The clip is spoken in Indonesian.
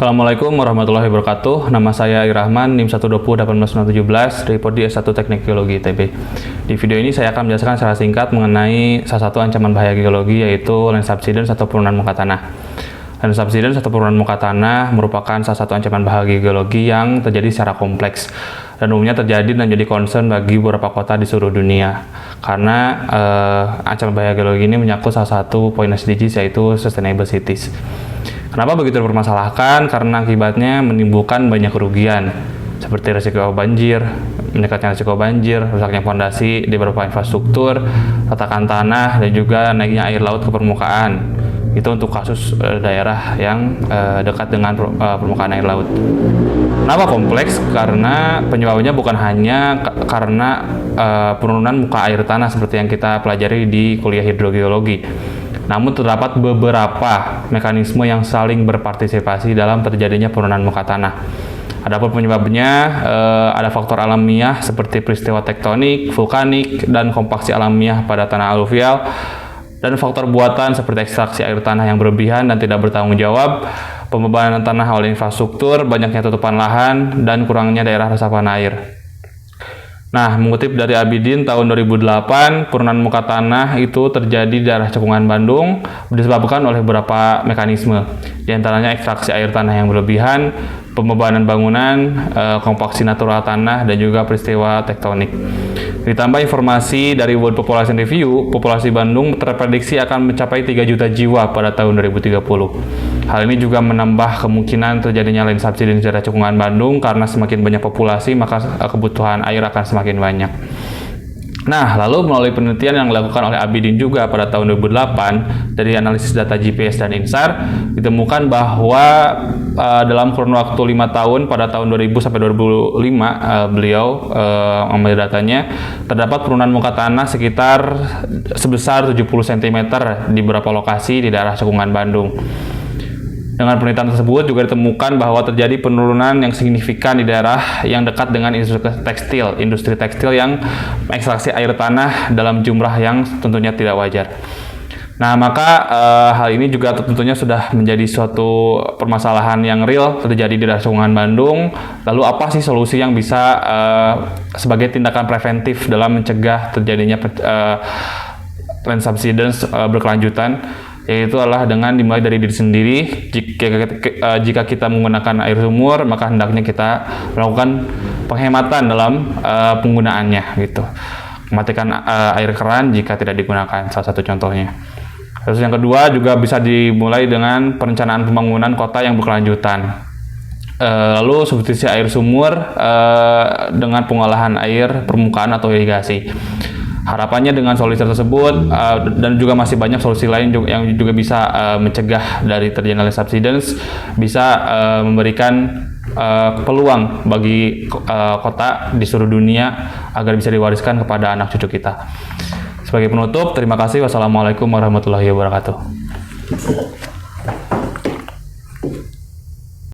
Assalamualaikum warahmatullahi wabarakatuh. Nama saya Irahman, NIM 120-18917 dari Prodi S1 Teknik Geologi ITB. Di video ini saya akan menjelaskan secara singkat mengenai salah satu ancaman bahaya geologi, yaitu land subsidence atau penurunan muka tanah. Land subsidence atau penurunan muka tanah merupakan salah satu ancaman bahaya geologi yang terjadi secara kompleks dan umumnya terjadi dan jadi concern bagi beberapa kota di seluruh dunia. Karena ancaman bahaya geologi ini menyangkut salah satu poin SDGs, yaitu Sustainable Cities. Kenapa begitu dipermasalahkan? Karena akibatnya menimbulkan banyak kerugian, seperti risiko banjir, meningkatnya risiko banjir, rusaknya fondasi di beberapa infrastruktur, retakan tanah, dan juga naiknya air laut ke permukaan. Itu untuk kasus daerah yang dekat dengan permukaan air laut. Kenapa kompleks? Karena penyebabnya bukan hanya karena penurunan muka air tanah seperti yang kita pelajari di kuliah hidrogeologi. Namun terdapat beberapa mekanisme yang saling berpartisipasi dalam terjadinya penurunan muka tanah. Adapun penyebabnya ada faktor alamiah seperti peristiwa tektonik, vulkanik, dan kompaksi alamiah pada tanah aluvial, dan faktor buatan seperti ekstraksi air tanah yang berlebihan dan tidak bertanggung jawab, pembebanan tanah oleh infrastruktur, banyaknya tutupan lahan, dan kurangnya daerah resapan air. Nah, mengutip dari Abidin tahun 2008, penurunan muka tanah itu terjadi di daerah Cekungan Bandung disebabkan oleh beberapa mekanisme, di antaranya ekstraksi air tanah yang berlebihan, pembebanan bangunan, kompaksi natural tanah, dan juga peristiwa tektonik. Ditambah informasi dari World Population Review, populasi Bandung terprediksi akan mencapai 3 juta jiwa pada tahun 2030. Hal ini juga menambah kemungkinan terjadinya land subsidence di daerah Cekungan Bandung karena semakin banyak populasi maka kebutuhan air akan semakin banyak. Nah, lalu melalui penelitian yang dilakukan oleh Abidin juga pada tahun 2008 dari analisis data GPS dan INSAR, ditemukan bahwa dalam kurun waktu 5 tahun pada tahun 2000 sampai 2005 beliau mengambil datanya, terdapat penurunan muka tanah sekitar sebesar 70 cm di beberapa lokasi di daerah Cekungan Bandung. Dengan penelitian tersebut juga ditemukan bahwa terjadi penurunan yang signifikan di daerah yang dekat dengan industri tekstil yang ekstraksi air tanah dalam jumlah yang tentunya tidak wajar. Nah, maka hal ini juga tentunya sudah menjadi suatu permasalahan yang real terjadi di daerah Cekungan Bandung. Lalu apa sih solusi yang bisa sebagai tindakan preventif dalam mencegah terjadinya land subsidence berkelanjutan? Yaitu adalah dengan dimulai dari diri sendiri. Jika kita menggunakan air sumur, maka hendaknya kita melakukan penghematan dalam penggunaannya, gitu. Mematikan air keran jika tidak digunakan, salah satu contohnya. Terus yang kedua juga bisa dimulai dengan perencanaan pembangunan kota yang berkelanjutan. Lalu substitusi air sumur dengan pengolahan air permukaan atau irigasi. Harapannya dengan solusi tersebut dan juga masih banyak solusi lain yang juga bisa mencegah dari terjadinya land subsidence, bisa memberikan peluang bagi kota di seluruh dunia agar bisa diwariskan kepada anak cucu kita. Sebagai penutup, terima kasih. Wassalamualaikum warahmatullahi wabarakatuh.